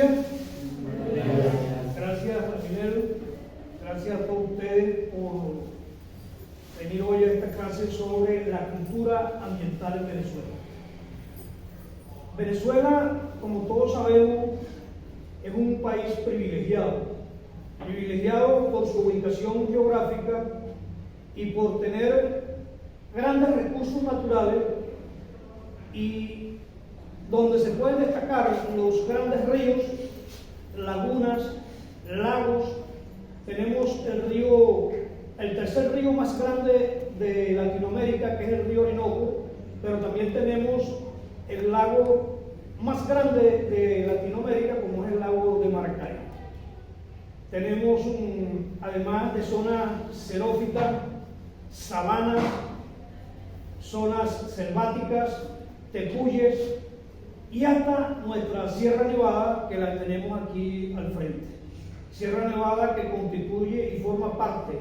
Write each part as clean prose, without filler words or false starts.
Aleluya. Gracias a Miguel, gracias a todos ustedes por venir hoy a esta clase sobre la cultura ambiental en Venezuela. Venezuela, como todos sabemos, es un país privilegiado por su ubicación geográfica y por tener grandes recursos naturales, y donde se pueden destacar los grandes ríos, lagunas, lagos. Tenemos el tercer río más grande de Latinoamérica, que es el río Orinoco, pero también tenemos el lago más grande de Latinoamérica, como es el lago de Maracay. Tenemos, además de zonas xerófitas, sabanas, zonas selváticas, tepuyes, y hasta nuestra Sierra Nevada, que la tenemos aquí al frente. Sierra Nevada, que constituye y forma parte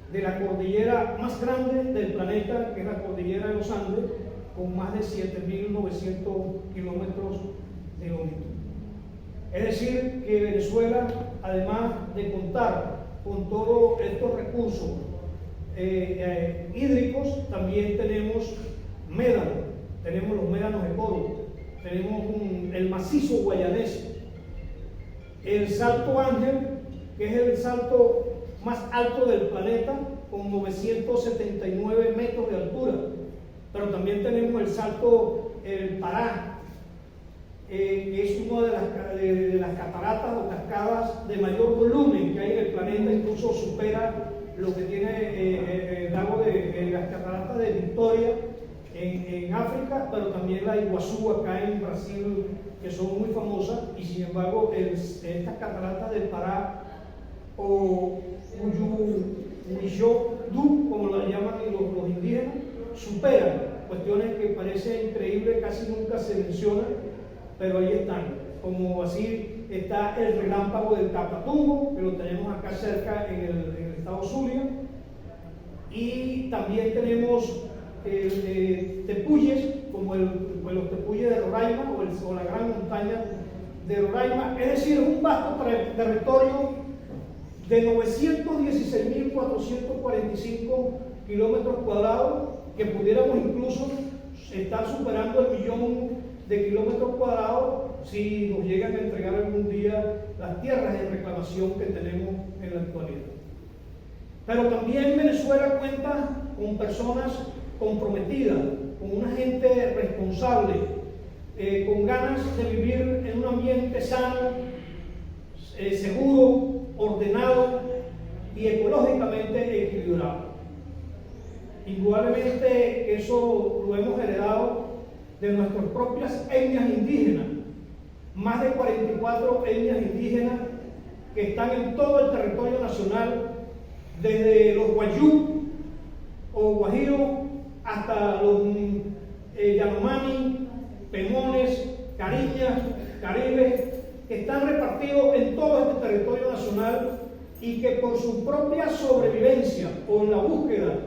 de la cordillera más grande del planeta, que es la cordillera de los Andes, con más de 7.900 kilómetros de longitud. Es decir, que Venezuela, además de contar con todos estos recursos hídricos, también tenemos médanos, tenemos los médanos de Coro, tenemos el macizo guayanés, el Salto Ángel, que es el salto más alto del planeta, con 979 metros de altura. Pero también tenemos el Salto El Pará, que es una de las cataratas o cascadas de mayor volumen que hay en el planeta, incluso supera lo que tiene el lago de las cataratas de Victoria en África, pero también la Iguazú acá en Brasil, que son muy famosas, y sin embargo estas cataratas del Pará o Uyuyú, como la llaman los indígenas, superan cuestiones que parecen increíbles, casi nunca se mencionan, pero ahí están. Como así está el relámpago del Catatumbo, que lo tenemos acá cerca en el estado Zulia, y también tenemos tepuyes, como los tepuyes de Roraima o la gran montaña de Roraima. Es decir, un vasto territorio de 916.445 kilómetros cuadrados, que pudiéramos incluso estar superando el 1.000.000 de kilómetros cuadrados si nos llegan a entregar algún día las tierras de reclamación que tenemos en la actualidad. Pero también Venezuela cuenta con personas comprometidas, con una gente responsable, con ganas de vivir en un ambiente sano, seguro, ordenado y ecológicamente equilibrado. Indudablemente eso lo hemos heredado de nuestras propias etnias indígenas, más de 44 etnias indígenas que están en todo el territorio nacional, desde los Wayuu o Guajiro hasta los Yanomami, Pemones, Cariñas, Caribes, que están repartidos en todo este territorio nacional y que por su propia sobrevivencia o en la búsqueda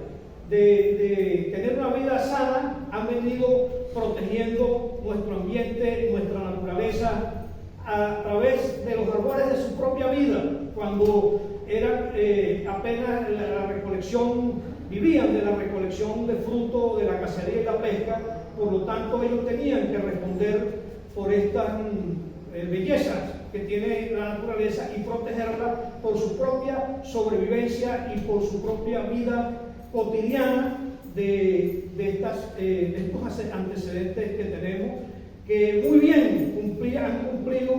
de tener una vida sana han venido protegiendo nuestro ambiente, nuestra naturaleza, a través de los árboles de su propia vida. Cuando eran apenas la recolección, vivían de la recolección de fruto, de la cacería y la pesca, por lo tanto ellos tenían que responder por estas bellezas que tiene la naturaleza y protegerla por su propia sobrevivencia y por su propia vida cotidiana de estos antecedentes que tenemos, que muy bien han cumplido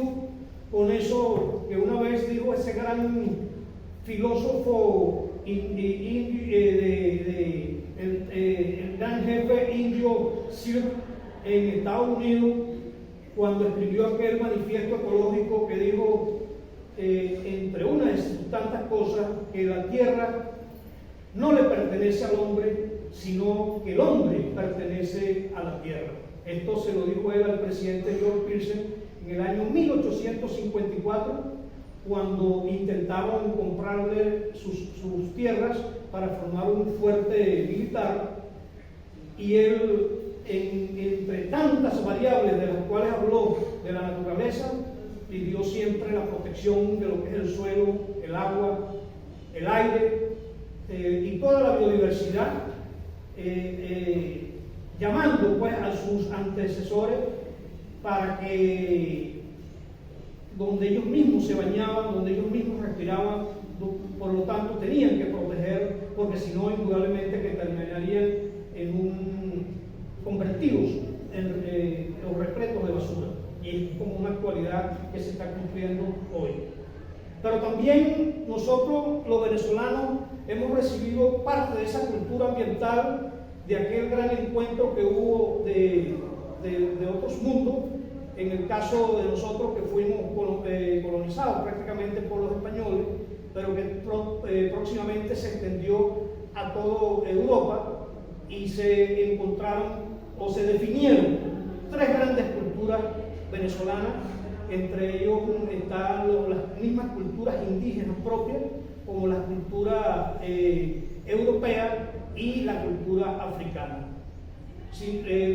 con eso que una vez dijo ese gran filósofo el gran jefe indio Sir en Estados Unidos, cuando escribió aquel manifiesto ecológico que dijo, entre unas de sus tantas cosas, que la tierra no le pertenece al hombre, sino que el hombre pertenece a la tierra. Esto se lo dijo él al presidente George Pearson en el año 1854, cuando intentaron comprarle sus tierras para formar un fuerte militar, y él, entre tantas variables de las cuales habló de la naturaleza, pidió siempre la protección de lo que es el suelo, el agua, el aire y toda la biodiversidad, llamando pues a sus antecesores para que donde ellos mismos se bañaban, donde ellos mismos respiraban, por lo tanto tenían que proteger, porque si no indudablemente que terminarían convertidos en los repletos de basura, y es como una actualidad que se está cumpliendo hoy. Pero también nosotros los venezolanos hemos recibido parte de esa cultura ambiental, de aquel gran encuentro que hubo de otros mundos, en el caso de nosotros que fuimos colonizados prácticamente por los españoles, pero que próximamente se extendió a toda Europa y se encontraron o se definieron tres grandes culturas venezolanas. Entre ellos están las mismas culturas indígenas propias, como la cultura europea y la cultura africana.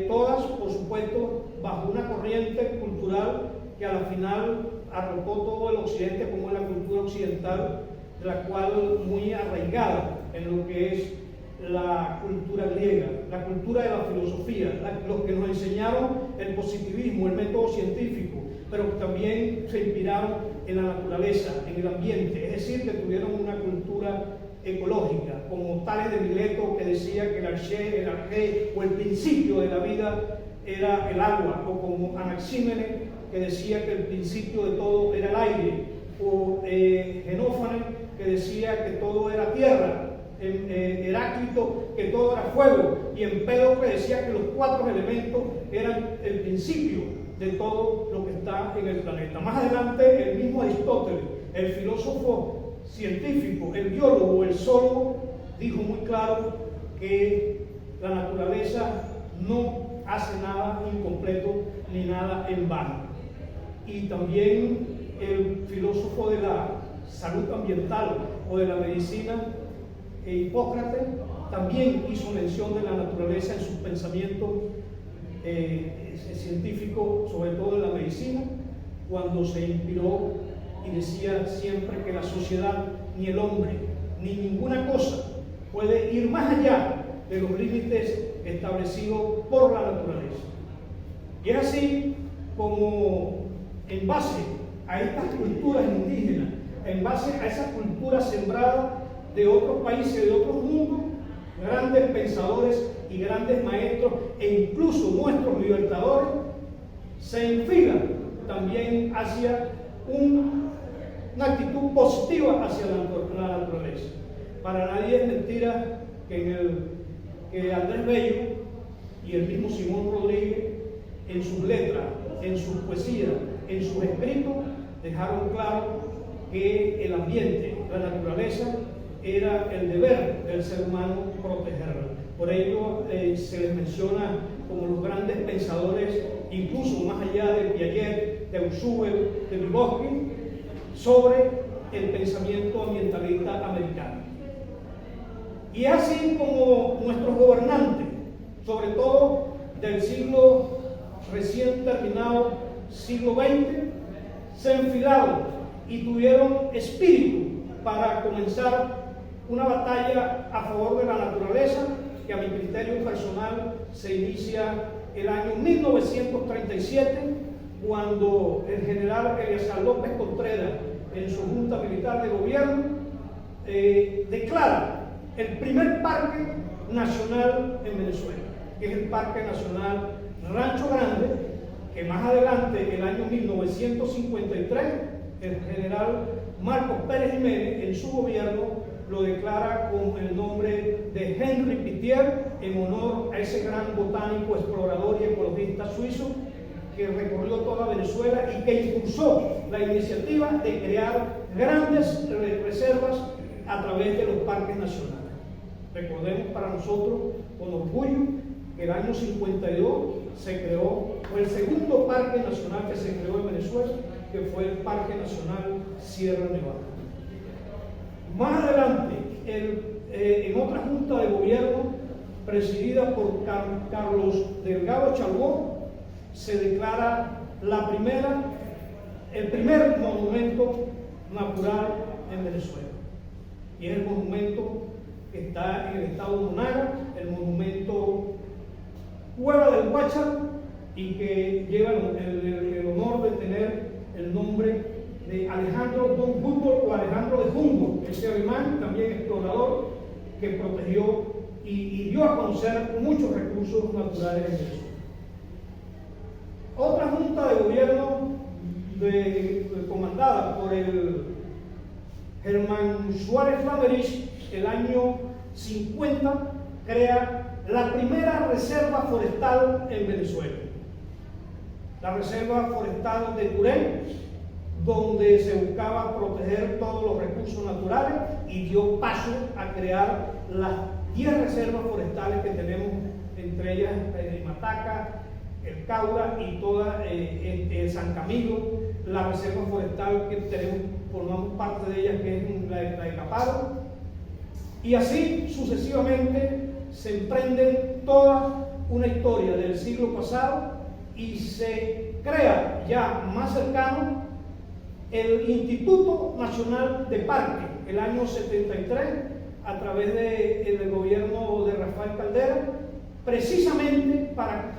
Todas, por supuesto, bajo una corriente cultural que a la final arropó todo el occidente, como es la cultura occidental, de la cual muy arraigada en lo que es la cultura griega, la cultura de la filosofía, los que nos enseñaron el positivismo, el método científico, pero también se inspiraron en la naturaleza, en el ambiente, es decir, que tuvieron una cultura ecológica, como Tales de Mileto, que decía que el arjé o el principio de la vida era el agua, o como Anaxímenes, que decía que el principio de todo era el aire, o Genófanes, que decía que todo era tierra, Heráclito, que todo era fuego, y Empédocle decía que los cuatro elementos eran el principio de todo lo que está en el planeta. Más adelante, el mismo Aristóteles, el filósofo científico, el biólogo, el zoólogo, dijo muy claro que la naturaleza no hace nada incompleto ni nada en vano. Y también el filósofo de la salud ambiental o de la medicina, Hipócrates, también hizo mención de la naturaleza en sus pensamientos científicos, sobre todo en la medicina, cuando se inspiró y decía siempre que la sociedad, ni el hombre, ni ninguna cosa puede ir más allá de los límites establecidos por la naturaleza. Y es así como, en base a estas culturas indígenas, en base a esa cultura sembrada de otros países, de otros mundos, grandes pensadores y grandes maestros, e incluso nuestros libertadores, se enfilan también hacia una actitud positiva hacia la naturaleza. Para nadie es mentira que Andrés Bello y el mismo Simón Rodríguez, en sus letras, en sus poesías, en sus escritos, dejaron claro que el ambiente, la naturaleza, era el deber del ser humano protegerla. Por ello se les menciona como los grandes pensadores, incluso más allá de Piaget, de Ausubel, de Vygotsky, sobre el pensamiento ambientalista americano. Y así como nuestros gobernantes, sobre todo del siglo recién terminado, siglo XX, se enfilaron y tuvieron espíritu para comenzar una batalla a favor de la naturaleza, que a mi criterio personal se inicia el año 1937, cuando el general Eleazar López Contreras, en su junta militar de gobierno, declara el primer parque nacional en Venezuela, que es el Parque Nacional Rancho Grande, que más adelante, el año 1953, el general Marcos Pérez Jiménez, en su gobierno, lo declara con el nombre de Henri Pittier, en honor a ese gran botánico, explorador y ecologista suizo que recorrió toda Venezuela y que impulsó la iniciativa de crear grandes reservas a través de los parques nacionales. Recordemos para nosotros con orgullo que el año 52 se creó, fue el segundo parque nacional que se creó en Venezuela, que fue el Parque Nacional Sierra Nevada. Más adelante, en otra junta de gobierno presidida por Carlos Delgado Chalbó, se declara la primera el primer monumento natural en Venezuela. Y es el monumento que está en el estado de Monaga, el monumento Cueva del Guácharo, y que lleva el honor de tener el nombre de Alejandro von Humboldt o Alejandro de Humboldt, ese alemán, también explorador, que protegió y dio a conocer muchos recursos naturales en Venezuela. Otra junta de gobierno comandada por el Germán Suárez Flamerich, el año 50, crea la primera reserva forestal en Venezuela, la reserva forestal de Turén, donde se buscaba proteger todos los recursos naturales, y dio paso a crear las 10 reservas forestales que tenemos, entre ellas el Mataca, el Caura y toda el San Camilo, la reserva forestal que tenemos, formamos parte de ellas, que es la de Caparo, y así sucesivamente se emprende toda una historia del siglo pasado y se crea ya más cercano el Instituto Nacional de Parque, el año 73, a través del gobierno de Rafael Caldera, precisamente para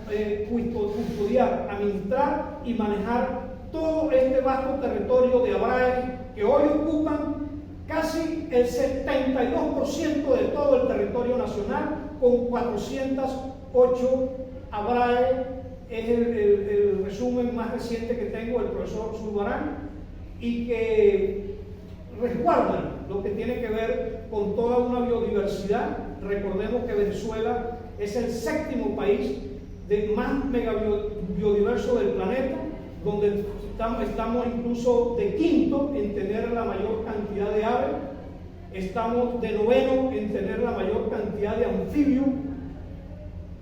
custodiar, administrar y manejar todo este vasto territorio de ABRAE, que hoy ocupan casi el 72% de todo el territorio nacional, con 408 ABRAE. Es el resumen más reciente que tengo del profesor Zurbarán, y que resguardan lo que tiene que ver con toda una biodiversidad. Recordemos que Venezuela es el 7º país más megabiodiverso del planeta, donde estamos incluso de 5º en tener la mayor cantidad de aves, estamos de 9º en tener la mayor cantidad de anfibios,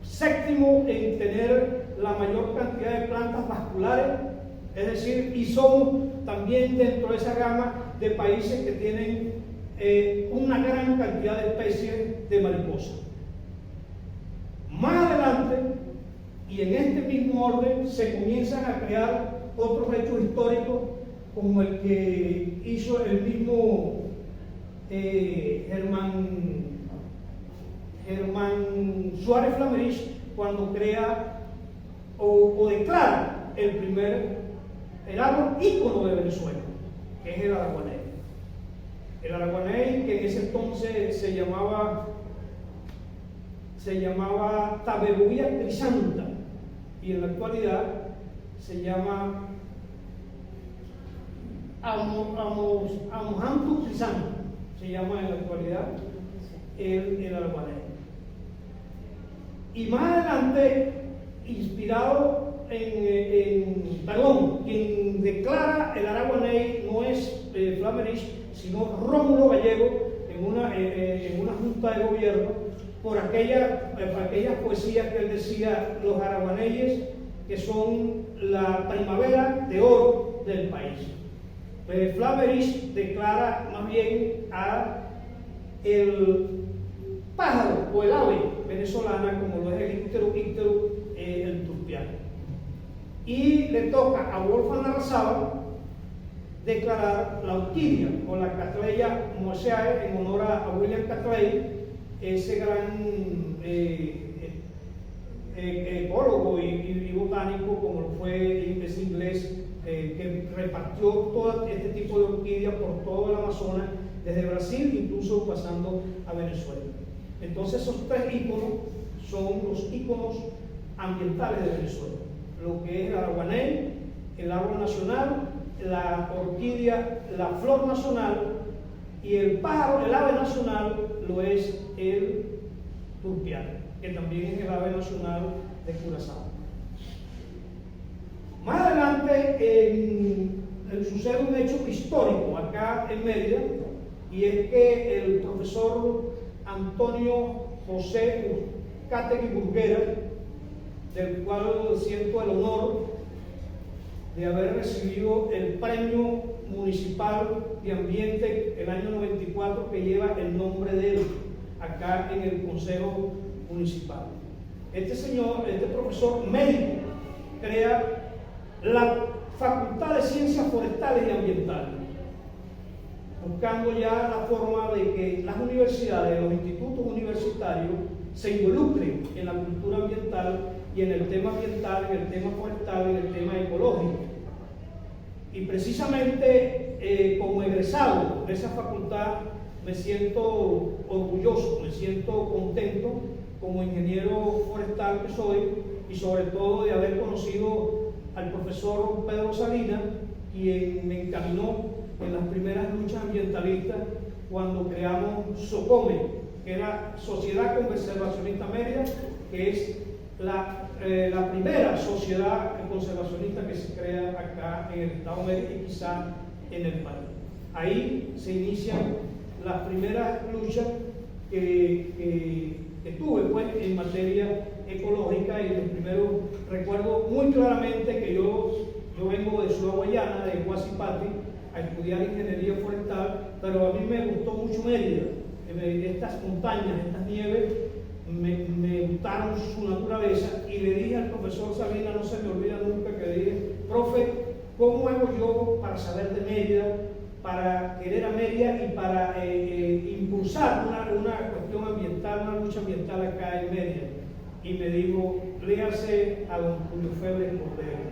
7º en tener la mayor cantidad de plantas vasculares, es decir, y somos también dentro de esa gama de países que tienen una gran cantidad de especies de mariposas. Más adelante, y en este mismo orden, se comienzan a crear otros hechos históricos, como el que hizo el mismo Germán Suárez Flamerich, cuando crea o declara el árbol ícono de Venezuela, que es el araguaney. El araguaney, que en ese entonces se llamaba Tabebuia crisanta, y en la actualidad se llama Amojantu crisanta, se llama en la actualidad el araguaney. Y más adelante, inspirado quien declara el araguaney no es Flamerich, sino Rómulo Gallego, en una junta de gobierno, por aquellas poesías que él decía, los araguaneyes, que son la primavera de oro del país. Flamerich declara más bien a el pájaro o el ave venezolana, como lo es el íctero, el turpial. Y le toca a Wolfgang Larrazábal declarar la orquídea o la Cattleya moeseae, en honor a William Cattleya, ese gran ecólogo y botánico, como lo fue ese inglés, que repartió todo este tipo de orquídeas por todo el Amazonas, desde Brasil incluso pasando a Venezuela. Entonces esos 3 íconos son los íconos ambientales de Venezuela: lo que es el araguaney, el árbol nacional, la orquídea, la flor nacional, y el pájaro, el ave nacional, lo es el turpial, que también es el ave nacional de Curazao. Más adelante sucede un hecho histórico acá en Mérida, y es que el profesor Antonio José Uzcategui Burguera, del cual siento el honor de haber recibido el Premio Municipal de Ambiente el año 94, que lleva el nombre de él acá en el Consejo Municipal. Este profesor médico, crea la Facultad de Ciencias Forestales y Ambientales, buscando ya la forma de que las universidades, los institutos universitarios se involucren en la cultura ambiental y en el tema ambiental, en el tema forestal, en el tema ecológico. Y precisamente como egresado de esa facultad me siento orgulloso, me siento contento como ingeniero forestal que soy, y sobre todo de haber conocido al profesor Pedro Salinas, quien me encaminó en las primeras luchas ambientalistas cuando creamos SOCOME, que era Sociedad Conservacionista Mérida, que es la primera sociedad conservacionista que se crea acá en el estado de Mérida y quizá en el país. Ahí se inician las primeras luchas que tuve pues, en materia ecológica, y los primeros recuerdo muy claramente que yo vengo de Ciudad Guayana, de Guasipati, a estudiar ingeniería forestal, pero a mí me gustó mucho Mérida. Estas montañas, estas nieves, me gustaron su naturaleza, y le dije al profesor Salinas, no se me olvida nunca, que le dije: profe, ¿cómo hago yo para saber de Mérida, para querer a Mérida y para impulsar una cuestión ambiental, una lucha ambiental acá en Mérida? Y me dijo: léase a don Julio Febres Cordero.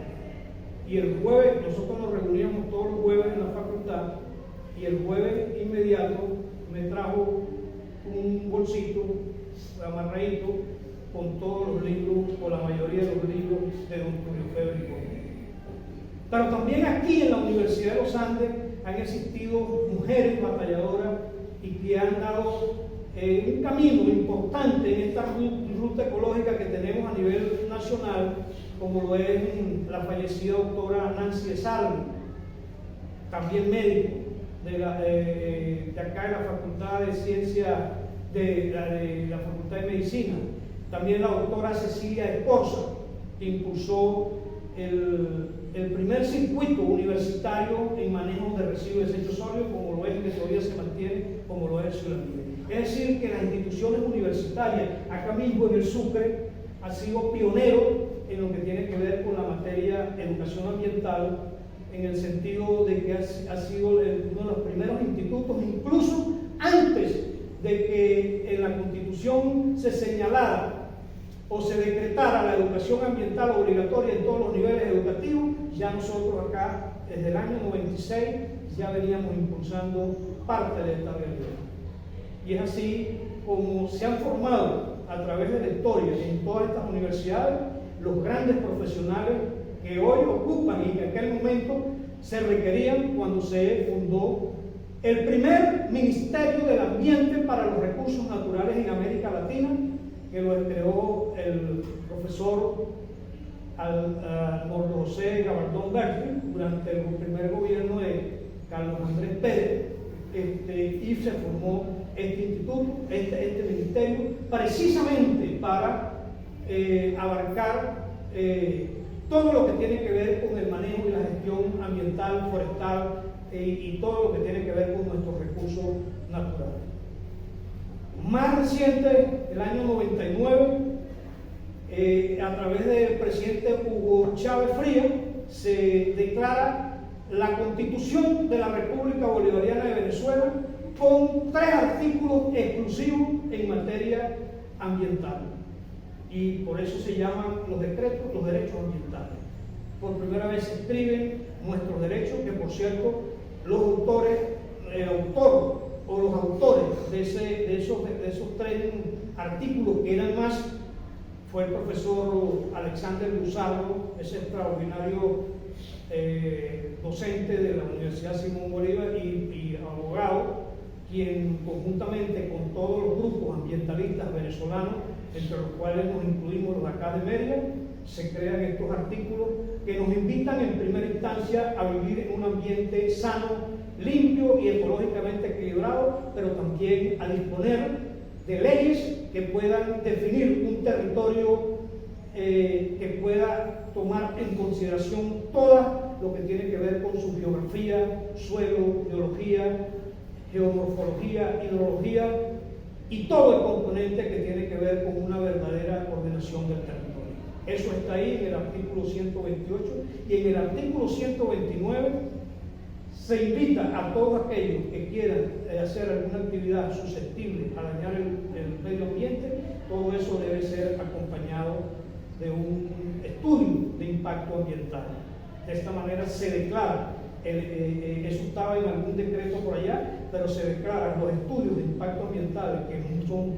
Y el jueves, nosotros nos reuníamos todos los jueves en la facultad, y el jueves inmediato me trajo un bolsito amarradito con todos los libros, o la mayoría de los libros de don Julio Febres Cordero. Pero también aquí en la Universidad de los Andes han existido mujeres batalladoras y que han dado un camino importante en esta ruta ecológica que tenemos a nivel nacional, como lo es la fallecida doctora Nancy Salvi, también médico de acá de la Facultad de Ciencias, de la Facultad de Medicina. También la doctora Cecilia Escorza, que impulsó el primer circuito universitario en manejo de residuos y desechos sólidos, como lo es, que todavía se mantiene, como lo es Ciudad Libre. Es decir, que las instituciones universitarias, acá mismo en el Sucre, han sido pioneros en lo que tiene que ver con la materia de educación ambiental, en el sentido de que ha sido uno de los primeros institutos, incluso antes de que en la Constitución se señalara o se decretara la educación ambiental obligatoria en todos los niveles educativos. Ya nosotros acá, desde el año 96, ya veníamos impulsando parte de esta realidad. Y es así como se han formado a través de la historia en todas estas universidades los grandes profesionales que hoy ocupan y que en aquel momento se requerían cuando se fundó el primer Ministerio del Ambiente para los Recursos Naturales en América Latina, que lo creó el profesor Mordo José Gabaldón Berti durante el primer gobierno de Carlos Andrés Pérez, y se formó este instituto, este ministerio, precisamente para abarcar todo lo que tiene que ver con el manejo y la gestión ambiental, forestal, y todo lo que tiene que ver con nuestros recursos naturales. Más reciente, el año 99, a través del presidente Hugo Chávez Frías, se declara la Constitución de la República Bolivariana de Venezuela con 3 artículos exclusivos en materia ambiental. Y por eso se llaman los decretos, los derechos ambientales. Por primera vez se escriben nuestros derechos, que por cierto, los autores, los autores de esos 3 artículos, que eran más, fue el profesor Alexander Luzardo, ese extraordinario docente de la Universidad Simón Bolívar y abogado, quien conjuntamente con todos los grupos ambientalistas venezolanos, entre los cuales nos incluimos los de acá de Mérida, se crean estos artículos que nos invitan en primera instancia a vivir en un ambiente sano, limpio y ecológicamente equilibrado, pero también a disponer de leyes que puedan definir un territorio que pueda tomar en consideración todo lo que tiene que ver con su geografía, suelo, geología, geomorfología, hidrología y todo el componente que tiene que ver con una verdadera ordenación del territorio. Eso está ahí en el artículo 128, y en el artículo 129 se invita a todos aquellos que quieran hacer alguna actividad susceptible a dañar el medio ambiente. Todo eso debe ser acompañado de un estudio de impacto ambiental. De esta manera se declara, eso estaba en algún decreto por allá, pero se declaran los estudios de impacto ambiental, que son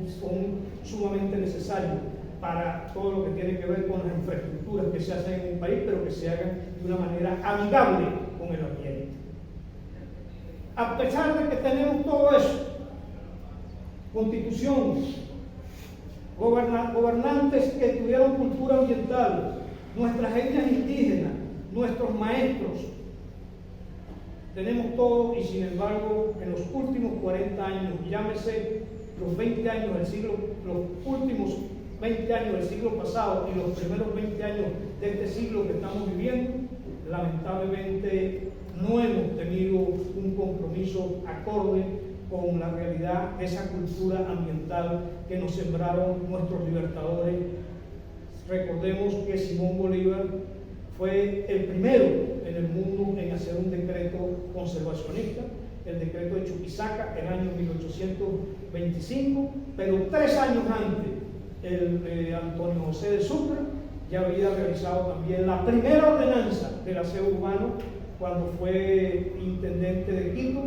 sumamente necesarios para todo lo que tiene que ver con las infraestructuras que se hacen en un país, pero que se hagan de una manera amigable con el ambiente. A pesar de que tenemos todo eso, constitución, gobernantes que tuvieron cultura ambiental, nuestras etnias indígenas, nuestros maestros, tenemos todo, y sin embargo, en los últimos 40 años, llámese los 20 años del siglo, los últimos 20 años del siglo pasado y los primeros 20 años de este siglo que estamos viviendo, lamentablemente no hemos tenido un compromiso acorde con la realidad de esa cultura ambiental que nos sembraron nuestros libertadores. Recordemos que Simón Bolívar fue el primero en el mundo en hacer un decreto conservacionista, el decreto de Chuquisaca, el año 1825, pero 3 años antes, Antonio José de Sucre ya había realizado también la primera ordenanza del aseo urbano cuando fue intendente de Quito.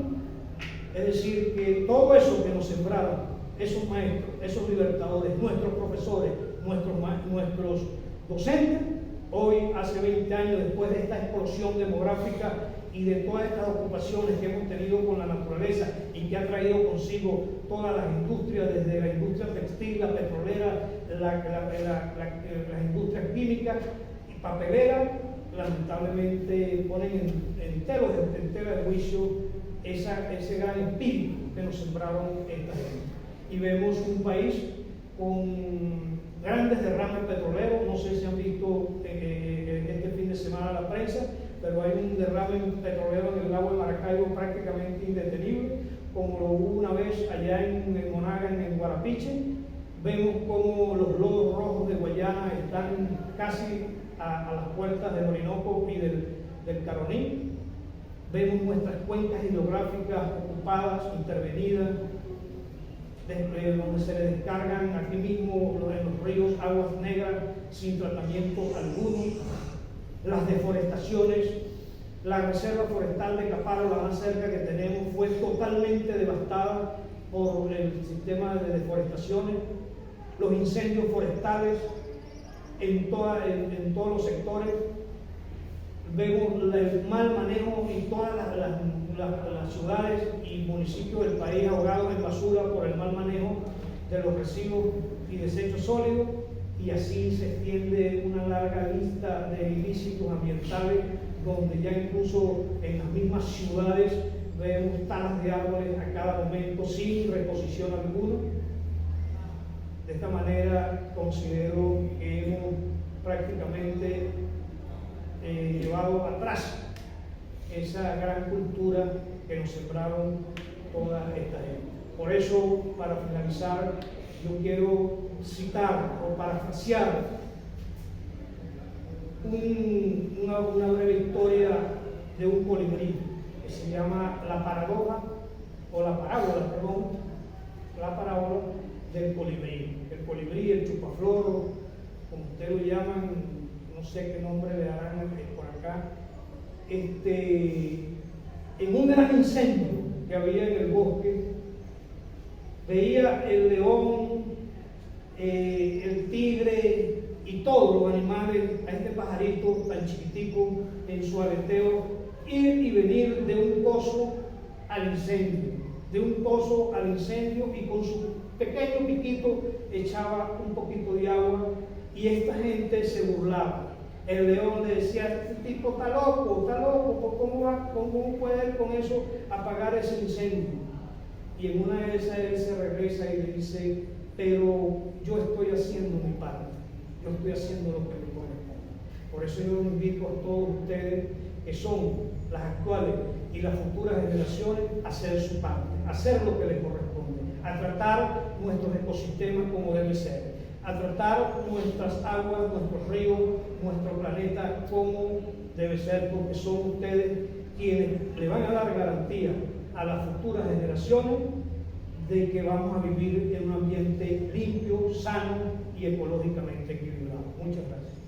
Es decir, que todo eso que nos sembraron, esos maestros, esos libertadores, nuestros profesores, nuestros docentes, hoy, hace 20 años, después de esta explosión demográfica y de todas estas ocupaciones que hemos tenido con la naturaleza y que ha traído consigo todas las industrias, desde la industria textil, la petrolera, las industrias químicas y papeleras, lamentablemente ponen en tela de juicio ese gran espíritu que nos sembraron esta gente. Y vemos un país con grandes derrames petroleros. No sé si han visto este fin de semana la prensa, pero hay un derrame petrolero en el lago de Maracaibo prácticamente indetenible, como lo hubo una vez allá en Monagas, en Guarapiche. Vemos como los lodos rojos de Guayana están casi a las puertas del Orinoco y del Caroní. Vemos nuestras cuencas hidrográficas ocupadas, intervenidas, donde se le descargan aquí mismo en los ríos aguas negras sin tratamiento alguno. Las deforestaciones, la reserva forestal de Caparo, la más cerca que tenemos, fue totalmente devastada por el sistema de deforestaciones. Los incendios forestales en todos los sectores. Vemos el mal manejo en todas las ciudades y municipios del país ahogados en basura por el mal manejo de los residuos y desechos sólidos, y así se extiende una larga lista de ilícitos ambientales, donde ya incluso en las mismas ciudades vemos talas de árboles a cada momento sin reposición alguna. De esta manera considero que hemos prácticamente llevado atrás esa gran cultura que nos sembraron toda esta gente. Por eso, para finalizar, yo quiero citar o parafrasear una breve historia de un colibrí que se llama la parábola del colibrí. El colibrí, el chupafloro, como ustedes lo llaman, no sé qué nombre le darán por acá. En un gran incendio que había en el bosque, veía el león, el tigre y todos los animales, a este pajarito tan chiquitico en su aleteo, ir y venir de un pozo al incendio, y con su pequeño piquito echaba un poquito de agua, y esta gente se burlaba. El león le decía: este tipo está loco, ¿cómo puede con eso apagar ese incendio? Y en una de esas él se regresa y le dice: pero yo estoy haciendo mi parte, yo estoy haciendo lo que me corresponde. Por eso yo invito a todos ustedes, que son las actuales y las futuras generaciones, a hacer su parte, a hacer lo que les corresponde, a tratar nuestros ecosistemas como debe ser, a tratar nuestras aguas, nuestros ríos, nuestro planeta como debe ser, porque son ustedes quienes le van a dar garantía a las futuras generaciones de que vamos a vivir en un ambiente limpio, sano y ecológicamente equilibrado. Muchas gracias.